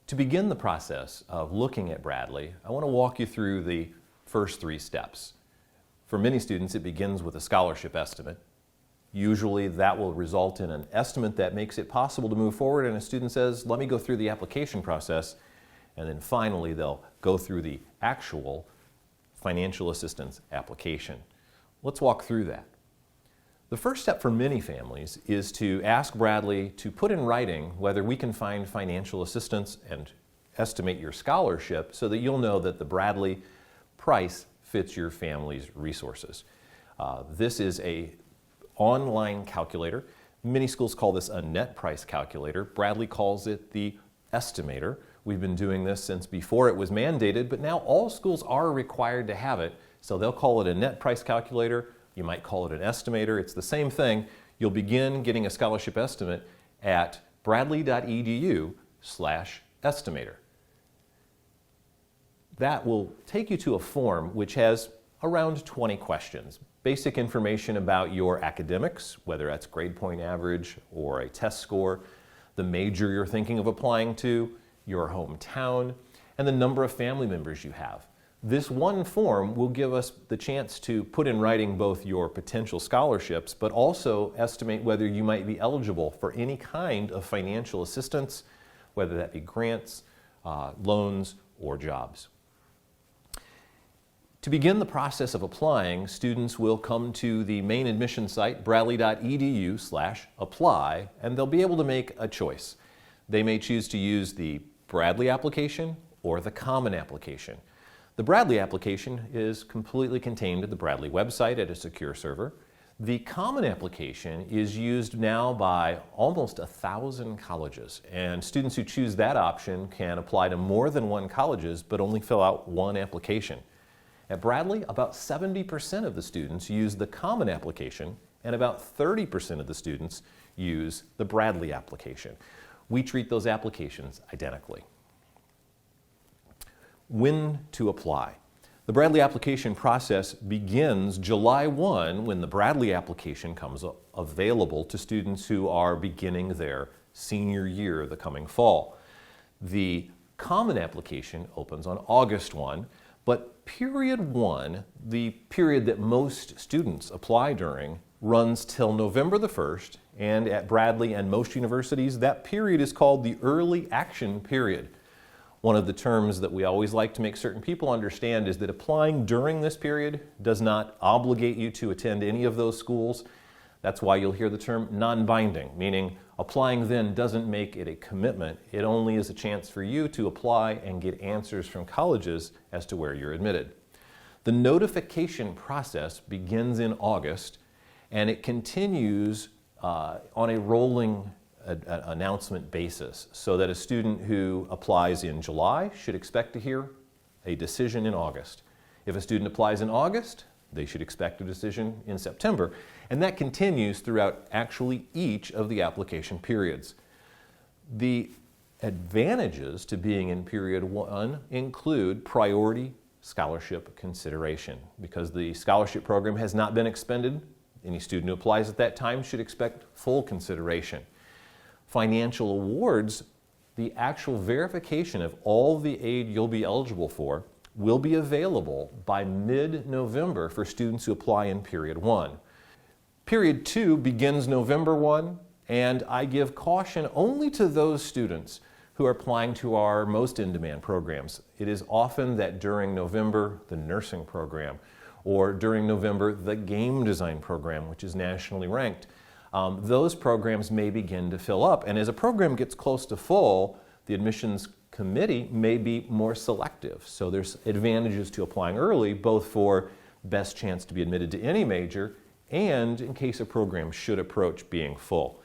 To begin the process of looking at Bradley, I want to walk you through the first 3 steps. For many students, it begins with a scholarship estimate. Usually that will result in an estimate that makes it possible to move forward, and a student says, let me go through the application process, and then finally they'll go through the actual financial assistance application. Let's walk through that. The first step for many families is to ask Bradley to put in writing whether we can find financial assistance and estimate your scholarship so that you'll know that the Bradley price fits your family's resources. This is an online calculator. Many schools call this a net price calculator. Bradley calls it the estimator. We've been doing this since before it was mandated, but now all schools are required to have it, so they'll call it a net price calculator. You might call it an estimator. It's the same thing. You'll begin getting a scholarship estimate at bradley.edu/estimator. That will take you to a form which has around 20 questions. Basic information about your academics, whether that's grade point average or a test score, the major you're thinking of applying to, your hometown, and the number of family members you have. This one form will give us the chance to put in writing both your potential scholarships, but also estimate whether you might be eligible for any kind of financial assistance, whether that be grants, loans, or jobs. To begin the process of applying, students will come to the main admission site, bradley.edu/apply, and they'll be able to make a choice. They may choose to use the Bradley application or the Common application. The Bradley application is completely contained at the Bradley website at a secure server. The Common application is used now by almost 1,000 colleges, and students who choose that option can apply to more than 1 colleges but only fill out 1 application. At Bradley, about 70% of the students use the Common application, and about 30% of the students use the Bradley application. We treat those applications identically. When to apply? The Bradley application process begins July 1 when the Bradley application comes available to students who are beginning their senior year the coming fall. The Common application opens on August 1, but period 1, the period that most students apply during, runs till November the 1st, and at Bradley and most universities, that period is called the early action period. One of the terms that we always like to make certain people understand is that applying during this period does not obligate you to attend any of those schools. That's why you'll hear the term non-binding, meaning applying then doesn't make it a commitment. It only is a chance for you to apply and get answers from colleges as to where you're admitted. The notification process begins in August, and it continues on a rolling announcement basis, so that a student who applies in July should expect to hear a decision in August. If a student applies in August, they should expect a decision in September, and that continues throughout actually each of the application periods. The advantages to being in period 1 include priority scholarship consideration. Because the scholarship program has not been expended, any student who applies at that time should expect full consideration. Financial awards, the actual verification of all the aid you'll be eligible for, will be available by mid-November for students who apply in period 1. Period 2 begins November 1, and I give caution only to those students who are applying to our most in-demand programs. It is often that during November, the nursing program, or during November, the game design program, which is nationally ranked, those programs may begin to fill up. And as a program gets close to full, the admissions committee may be more selective. So there's advantages to applying early, both for best chance to be admitted to any major and in case a program should approach being full.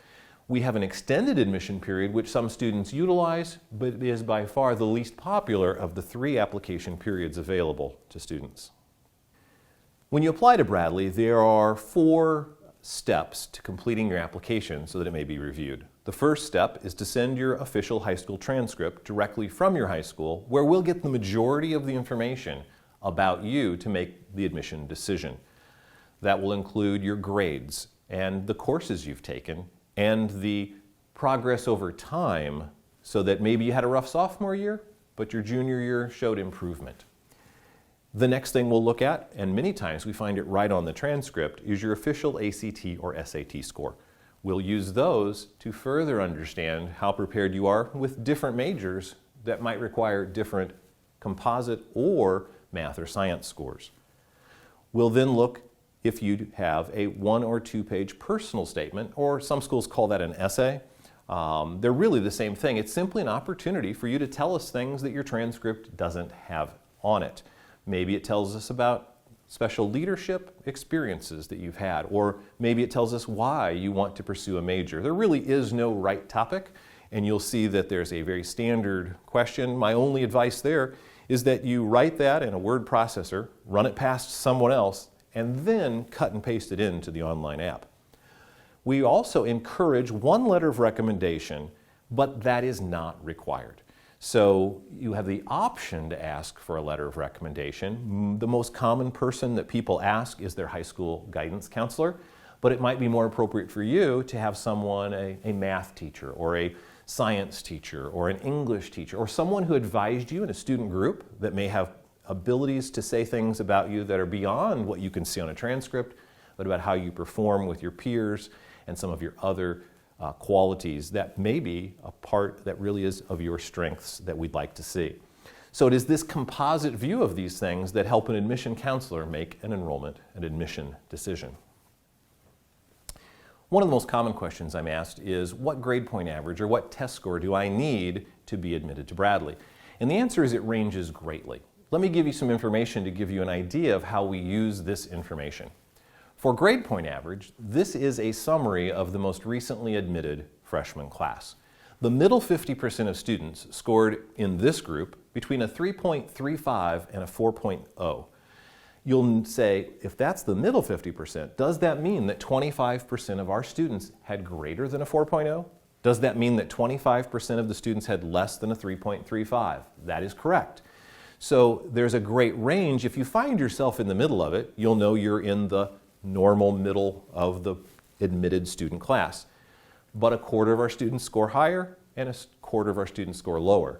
We have an extended admission period which some students utilize, but it is by far the least popular of the 3 application periods available to students. When you apply to Bradley, there are 4 steps to completing your application so that it may be reviewed. The first step is to send your official high school transcript directly from your high school, where we'll get the majority of the information about you to make the admission decision. That will include your grades and the courses you've taken and the progress over time so that maybe you had a rough sophomore year, but your junior year showed improvement. The next thing we'll look at, and many times we find it right on the transcript, is your official ACT or SAT score. We'll use those to further understand how prepared you are with different majors that might require different composite or math or science scores. We'll then look if you have a 1 or 2 page personal statement, or some schools call that an essay. They're really the same thing. It's simply an opportunity for you to tell us things that your transcript doesn't have on it. Maybe it tells us about special leadership experiences that you've had, or maybe it tells us why you want to pursue a major. There really is no right topic, and you'll see that there's a very standard question. My only advice there is that you write that in a word processor, run it past someone else, and then cut and paste it into the online app. We also encourage one letter of recommendation, but that is not required. So you have the option to ask for a letter of recommendation. The most common person that people ask is their high school guidance counselor, but it might be more appropriate for you to have someone, a math teacher or a science teacher or an English teacher or someone who advised you in a student group that may have abilities to say things about you that are beyond what you can see on a transcript, but about how you perform with your peers and some of your other qualities that may be a part that really is of your strengths that we'd like to see. So it is this composite view of these things that help an admission counselor make an enrollment and admission decision. One of the most common questions I'm asked is, what grade point average or what test score do I need to be admitted to Bradley? And the answer is it ranges greatly. Let me give you some information to give you an idea of how we use this information. For grade point average, this is a summary of the most recently admitted freshman class. The middle 50% of students scored in this group between a 3.35 and a 4.0. You'll say, if that's the middle 50%, does that mean that 25% of our students had greater than a 4.0? Does that mean that 25% of the students had less than a 3.35? That is correct. So there's a great range. If you find yourself in the middle of it, you'll know you're in the normal middle of the admitted student class. But a quarter of our students score higher and a quarter of our students score lower.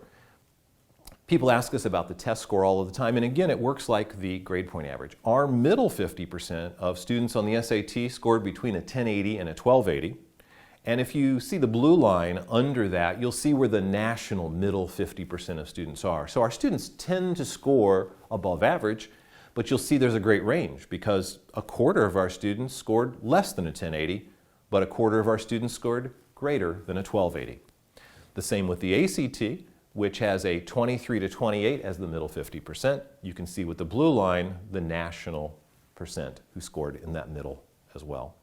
People ask us about the test score all of the time, and again, it works like the grade point average. Our middle 50% of students on the SAT scored between a 1080 and a 1280. And if you see the blue line under that, you'll see where the national middle 50% of students are. So our students tend to score above average, but you'll see there's a great range because a quarter of our students scored less than a 1080, but a quarter of our students scored greater than a 1280. The same with the ACT, which has a 23 to 28 as the middle 50%. You can see with the blue line the national percent who scored in that middle as well.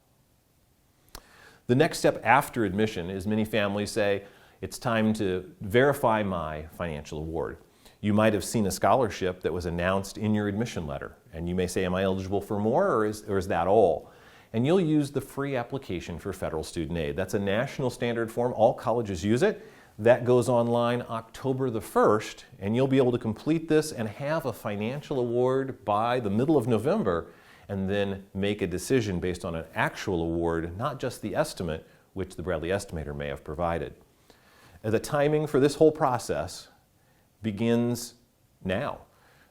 The next step after admission is many families say, it's time to verify my financial award. You might have seen a scholarship that was announced in your admission letter, and you may say, am I eligible for more, or is that all? And you'll use the free application for federal student aid. That's a national standard form. All colleges use it. That goes online October the 1st, and you'll be able to complete this and have a financial award by the middle of November, and then make a decision based on an actual award, not just the estimate, which the Bradley estimator may have provided. The timing for this whole process begins now.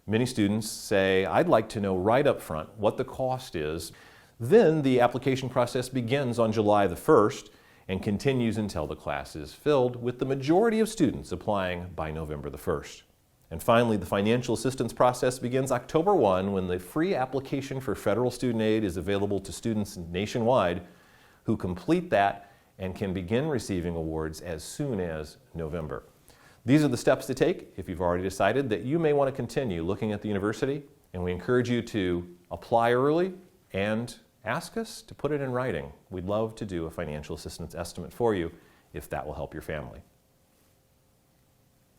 Many students say, I'd like to know right up front what the cost is. Then the application process begins on July the 1st and continues until the class is filled, with the majority of students applying by November the 1st. And finally, the financial assistance process begins October 1 when the free application for federal student aid is available to students nationwide who complete that and can begin receiving awards as soon as November. These are the steps to take if you've already decided that you may want to continue looking at the university, and we encourage you to apply early and ask us to put it in writing. We'd love to do a financial assistance estimate for you if that will help your family.